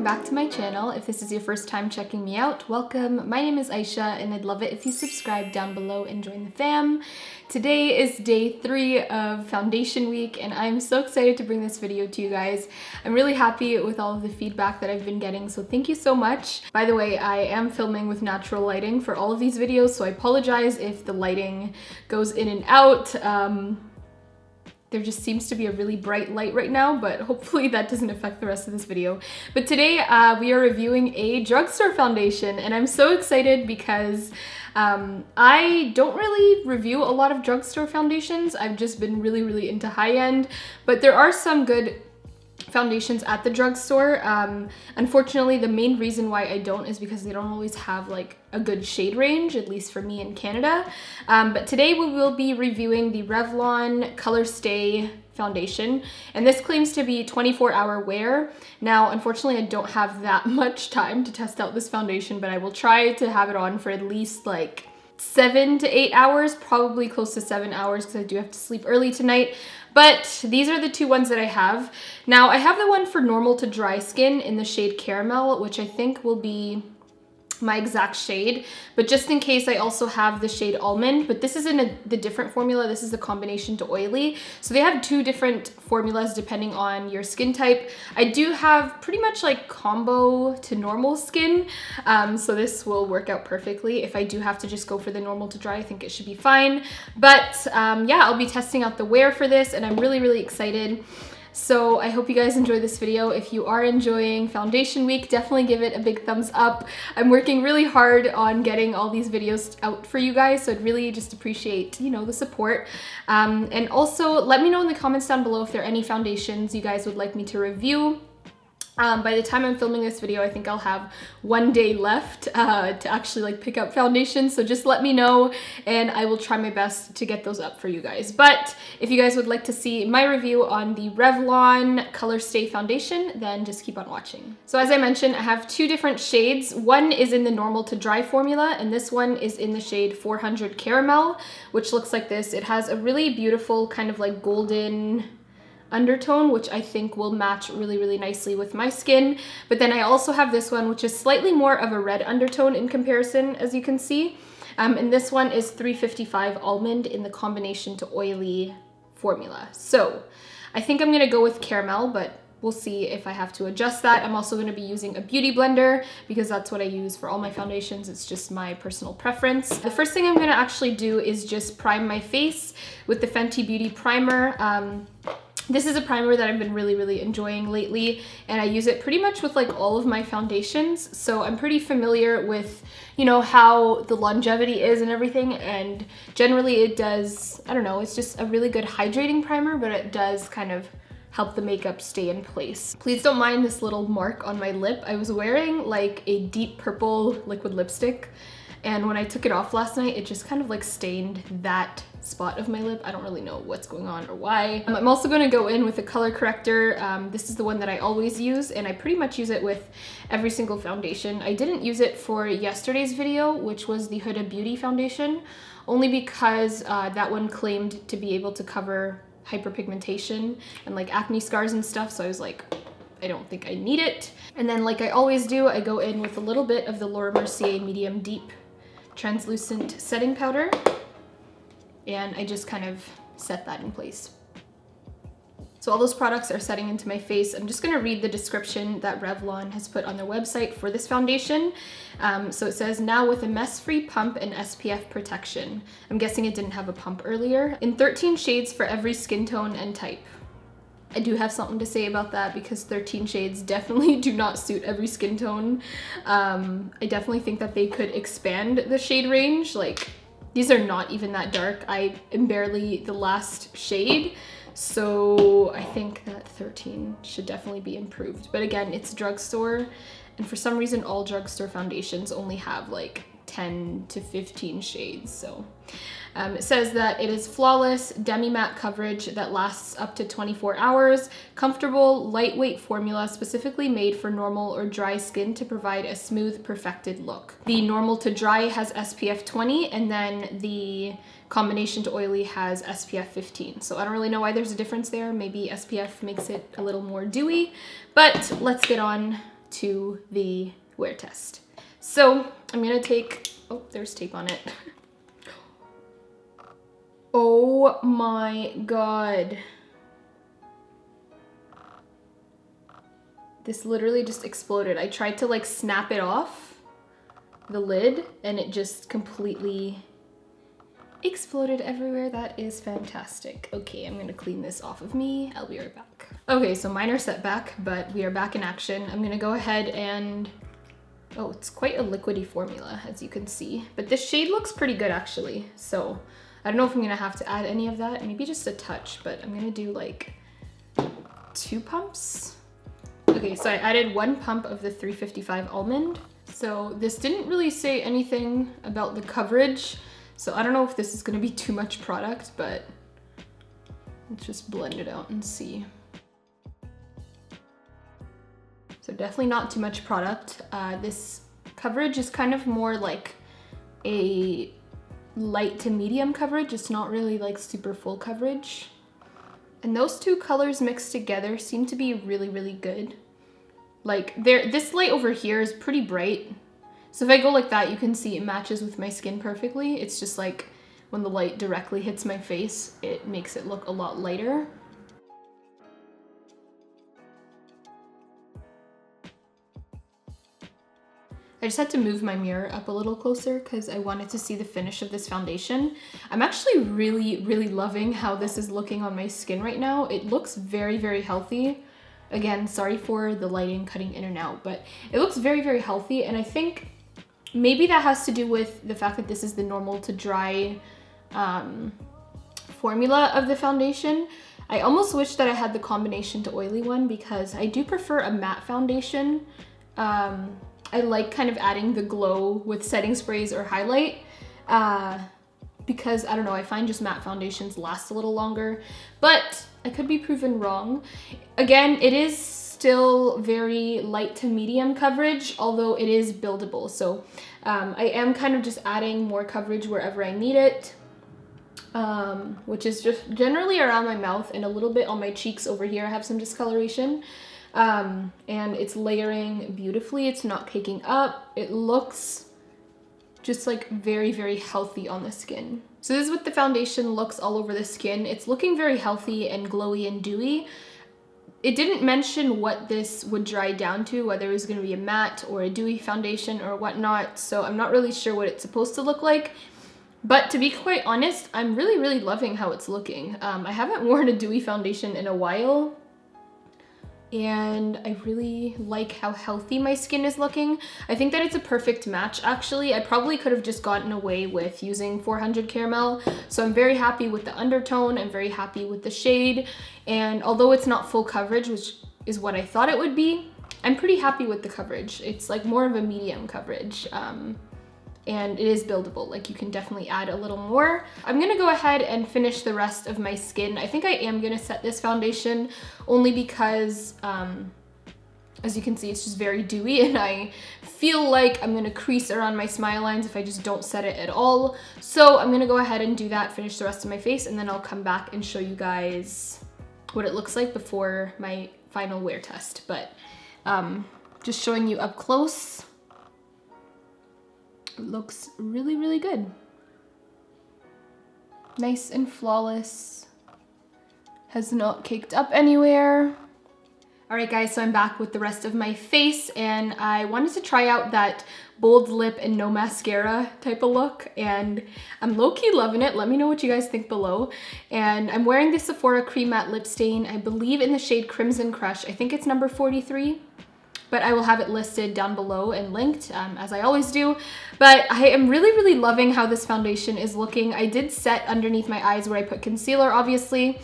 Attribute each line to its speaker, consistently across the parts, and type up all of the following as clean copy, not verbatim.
Speaker 1: welcome back to my channel. If this is your first time checking me out, welcome. My name is Aysha and I'd love it if you subscribe down below and join the fam. Today is day 3 of foundation week and I'm so excited to bring this video to you guys. I'm really happy with all of the feedback that I've been getting, so thank you so much. By the way, I am filming with natural lighting for all of these videos, so I apologize if the lighting goes in and out. There just seems to be a really bright light right now, but hopefully that doesn't affect the rest of this video. But today we are reviewing a drugstore foundation and I'm so excited because I don't really review a lot of drugstore foundations. I've just been really into high-end, but there are some good foundations at the drugstore. Unfortunately, the main reason why I don't is because they don't always have like a good shade range, at least for me in Canada. But today we will be reviewing the Revlon ColorStay foundation, and this claims to be 24-hour wear. Now, unfortunately, I don't have that much time to test out this foundation, but I will try to have it on for at least like 7 to 8 hours, probably close to 7 hours because I do have to sleep early tonight. But these are the two ones that I have. Now, I have the one for normal to dry skin in the shade Caramel, which I think will be my exact shade, but just in case I also have the shade Almond, but this is in the different formula. This is a combination to oily, so they have two different formulas depending on your skin type. I do have pretty much like combo to normal skin, so this will work out perfectly. If I do have to just go for the normal to dry, I think it should be fine. But yeah, I'll be testing out the wear for this and I'm really excited. So I hope you guys enjoy this video. If you are enjoying foundation week, definitely give it a big thumbs up. I'm working really hard on getting all these videos out for you guys, so I'd really just appreciate, you know, the support. And also let me know in the comments down below if there are any foundations you guys would like me to review. By the time I'm filming this video, I think I'll have 1 day left to actually like pick up foundations, so just let me know and I will try my best to get those up for you guys. But if you guys would like to see my review on the Revlon ColorStay foundation, then just keep on watching. So as I mentioned, I have two different shades. One is in the normal to dry formula and this one is in the shade 400 Caramel, which looks like this. It has a really beautiful kind of like golden undertone, which I think will match really nicely with my skin. But then I also have this one, which is slightly more of a red undertone in comparison, as you can see. And this one is 355 Almond in the combination to oily formula. So I think I'm gonna go with Caramel, but we'll see if I have to adjust that. I'm also gonna be using a beauty blender because that's what I use for all my foundations. It's just my personal preference. The first thing I'm gonna actually do is just prime my face with the Fenty Beauty Primer. This is a primer that I've been really enjoying lately, and I use it pretty much with like all of my foundations, so I'm pretty familiar with, you know, how the longevity is and everything, and generally it does, I don't know, it's just a really good hydrating primer, but it does kind of help the makeup stay in place. Please don't mind this little mark on my lip. I was wearing like a deep purple liquid lipstick, and when I took it off last night, it just kind of like stained that spot of my lip. I don't really know what's going on or why. I'm also going to go in with a color corrector. This is the one that I always use, and I pretty much use it with every single foundation. I didn't use it for yesterday's video, which was the Huda Beauty foundation, only because that one claimed to be able to cover hyperpigmentation and like acne scars and stuff, so I was like, I don't think I need it. And then like I always do, I go in with a little bit of the Laura Mercier Medium Deep Translucent Setting Powder, and I just kind of set that in place. So all those products are setting into my face. I'm just gonna read the description that Revlon has put on their website for this foundation. So it says, now with a mess-free pump and SPF protection. I'm guessing it didn't have a pump earlier. In 13 shades for every skin tone and type. I do have something to say about that because 13 shades definitely do not suit every skin tone. I definitely think that they could expand the shade range. Like, these are not even that dark. I am barely the last shade, so I think that 13 should definitely be improved. But again, it's a drugstore, and for some reason all drugstore foundations only have like 10 to 15 shades, so. It says that it is flawless, demi-matte coverage that lasts up to 24 hours, comfortable, lightweight formula specifically made for normal or dry skin to provide a smooth, perfected look. The normal to dry has SPF 20, and then the combination to oily has SPF 15. So I don't really know why there's a difference there. Maybe SPF makes it a little more dewy, but let's get on to the wear test. So I'm gonna take, oh, there's tape on it. Oh my God. This literally just exploded. I tried to like snap it off the lid and it just completely exploded everywhere. That is fantastic. Okay, I'm gonna clean this off of me. I'll be right back. Okay, so minor setback, but we are back in action. I'm gonna go ahead and, oh, it's quite a liquidy formula, as you can see. But this shade looks pretty good, actually. So I don't know if I'm gonna have to add any of that, maybe just a touch, but I'm gonna do like 2 pumps. Okay, so I added 1 pump of the 355 almond. So this didn't really say anything about the coverage. So I don't know if this is gonna be too much product, but let's just blend it out and see. So definitely not too much product. This coverage is kind of more like a light to medium coverage. It's not really like super full coverage. And those 2 colors mixed together seem to be really, really good. Like this light over here is pretty bright. So if I go like that, you can see it matches with my skin perfectly. It's just like when the light directly hits my face, it makes it look a lot lighter. I just had to move my mirror up a little closer because I wanted to see the finish of this foundation. I'm actually really, really loving how this is looking on my skin right now. It looks very, very healthy. Again, sorry for the lighting cutting in and out, but it looks very, very healthy. And I think maybe that has to do with the fact that this is the normal to dry formula of the foundation. I almost wish that I had the combination to oily one because I do prefer a matte foundation. I like kind of adding the glow with setting sprays or highlight because, I don't know, I find just matte foundations last a little longer, but I could be proven wrong. Again, it is still very light to medium coverage, although it is buildable. So I am kind of just adding more coverage wherever I need it, which is just generally around my mouth and a little bit on my cheeks over here. I have some discoloration. And it's layering beautifully. It's not caking up. It looks just like very, very healthy on the skin. So this is what the foundation looks all over the skin. It's looking very healthy and glowy and dewy. It didn't mention what this would dry down to, whether it was going to be a matte or a dewy foundation or whatnot. So I'm not really sure what it's supposed to look like. But to be quite honest, I'm really, really loving how it's looking. I haven't worn a dewy foundation in a while. And I really like how healthy my skin is looking. I think that it's a perfect match, actually. I probably could have just gotten away with using 400 Caramel. So I'm very happy with the undertone. I'm very happy with the shade. And although it's not full coverage, which is what I thought it would be, I'm pretty happy with the coverage. It's like more of a medium coverage. And it is buildable, like you can definitely add a little more. I'm gonna go ahead and finish the rest of my skin. I think I am gonna set this foundation only because, as you can see, it's just very dewy and I feel like I'm gonna crease around my smile lines if I just don't set it at all. So I'm gonna go ahead and do that, finish the rest of my face, and then I'll come back and show you guys what it looks like before my final wear test. But just showing you up close. It looks really, really good. Nice and flawless. Has not caked up anywhere. All right, guys, so I'm back with the rest of my face, and I wanted to try out that bold lip and no mascara type of look, and I'm low-key loving it. Let me know what you guys think below. And I'm wearing the Sephora Cream Matte Lip Stain, I believe in the shade Crimson Crush. I think it's number 43. But I will have it listed down below and linked, as I always do. But I am really, really loving how this foundation is looking. I did set underneath my eyes where I put concealer, obviously.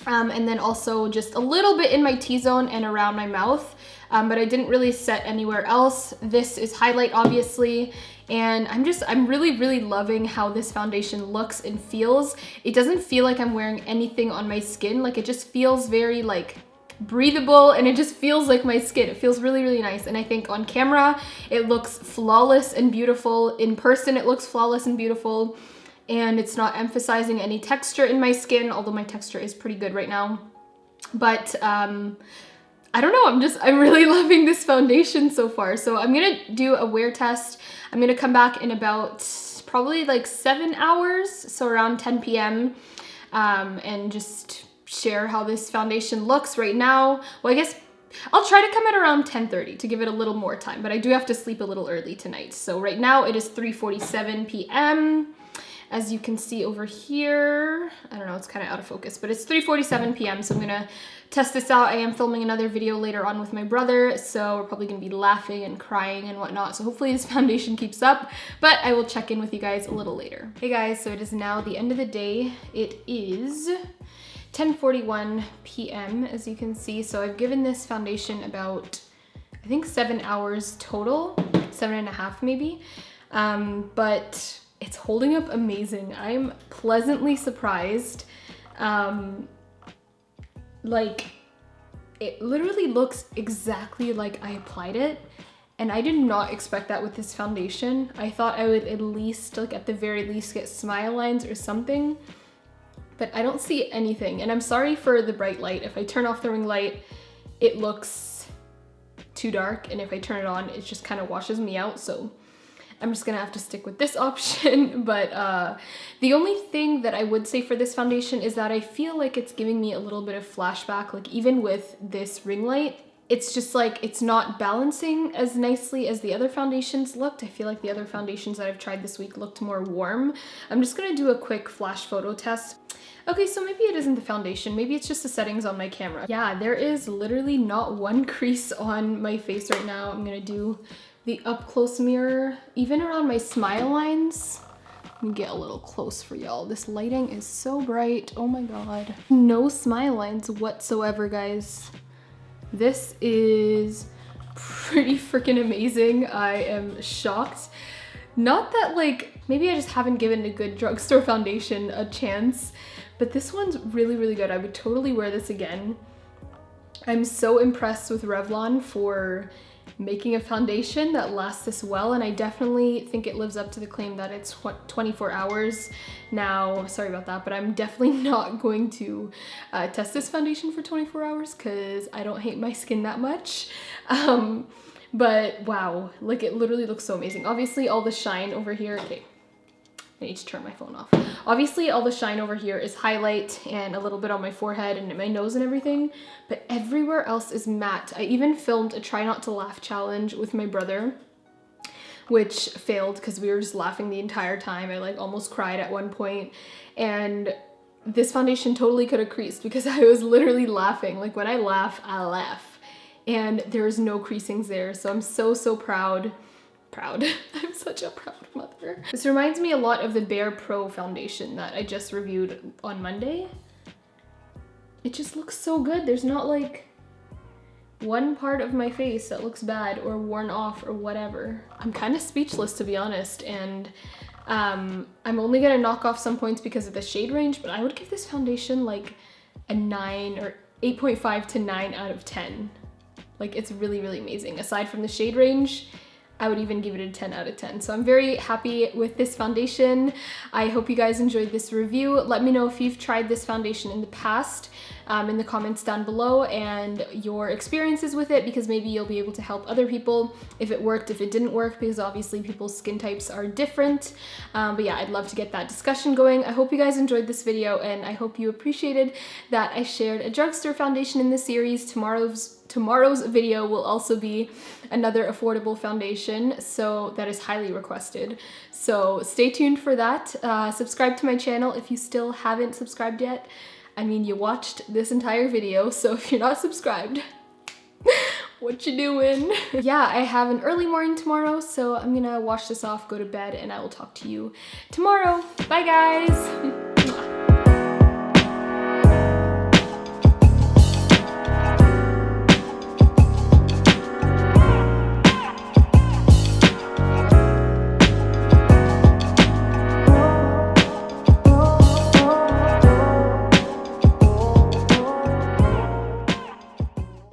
Speaker 1: And then also just a little bit in my T-zone and around my mouth. But I didn't really set anywhere else. This is highlight, obviously. And I'm really, really loving how this foundation looks and feels. It doesn't feel like I'm wearing anything on my skin. Like, it just feels very, like, breathable, and it just feels like my skin. It feels really, really nice. And I think on camera it looks flawless and beautiful. In person it looks flawless and beautiful, and it's not emphasizing any texture in my skin, although my texture is pretty good right now. But I don't know, I'm really loving this foundation so far. So I'm gonna do a wear test. I'm gonna come back in about probably like 7 hours, so around 10 p.m. And just share how this foundation looks right now. Well, I guess I'll try to come at around 10:30 to give it a little more time, but I do have to sleep a little early tonight. So right now it is 3:47 p.m. As you can see over here, I don't know, it's kind of out of focus, but it's 3:47 p.m. So I'm gonna test this out. I am filming another video later on with my brother, so we're probably gonna be laughing and crying and whatnot. So hopefully this foundation keeps up, but I will check in with you guys a little later. Hey guys, so it is now the end of the day. It is 10:41 p.m. as you can see. So I've given this foundation about, I think 7 hours total, 7.5 maybe, but it's holding up amazing. I'm pleasantly surprised. Like, it literally looks exactly like I applied it, and I did not expect that with this foundation. I thought I would at least, like at the very least, get smile lines or something, but I don't see anything. And I'm sorry for the bright light. If I turn off the ring light, it looks too dark, and if I turn it on, it just kind of washes me out. So I'm just gonna have to stick with this option. But the only thing that I would say for this foundation is that I feel like it's giving me a little bit of flashback. Like even with this ring light, it's just like, it's not balancing as nicely as the other foundations looked. I feel like the other foundations that I've tried this week looked more warm. I'm just gonna do a quick flash photo test. Okay, so maybe it isn't the foundation, maybe it's just the settings on my camera. Yeah, there is literally not one crease on my face right now. I'm gonna do the up close mirror, even around my smile lines. Let me get a little close for y'all. This lighting is so bright, oh my God. No smile lines whatsoever, guys. This is pretty freaking amazing. I am shocked. Not that like, maybe I just haven't given a good drugstore foundation a chance, but this one's really, really good. I would totally wear this again. I'm so impressed with Revlon for making a foundation that lasts this well, and I definitely think it lives up to the claim that it's 24 hours. Now, sorry about that, but I'm definitely not going to test this foundation for 24 hours because I don't hate my skin that much. But wow, like it literally looks so amazing. Obviously all the shine over here, okay, I need to turn my phone off. Obviously all the shine over here is highlight and a little bit on my forehead and my nose and everything, but everywhere else is matte. I even filmed a try not to laugh challenge with my brother, which failed because we were just laughing the entire time. I like almost cried at one point, and this foundation totally could have creased because I was literally laughing. Like when I laugh, and there's no creasings there. So I'm so, so proud. I'm such a proud mother. This reminds me a lot of the Bare Pro foundation that I just reviewed on Monday. It just looks so good. There's not like one part of my face that looks bad or worn off or whatever. I'm kind of speechless, to be honest, and I'm only gonna knock off some points because of the shade range, but I would give this foundation like a 9 or 8.5 to 9 out of 10. Like it's really, really amazing. Aside from the shade range, I would even give it a 10 out of 10. So I'm very happy with this foundation. I hope you guys enjoyed this review. Let me know if you've tried this foundation in the past in the comments down below and your experiences with it, because maybe you'll be able to help other people if it worked, if it didn't work, because obviously people's skin types are different. But yeah, I'd love to get that discussion going. I hope you guys enjoyed this video, and I hope you appreciated that I shared a drugstore foundation in this series. Tomorrow's video will also be another affordable foundation, so that is highly requested. So stay tuned for that. Subscribe to my channel if you still haven't subscribed yet. I mean, you watched this entire video, so if you're not subscribed, what you doing? Yeah, I have an early morning tomorrow, so I'm gonna wash this off, go to bed, and I will talk to you tomorrow. Bye, guys.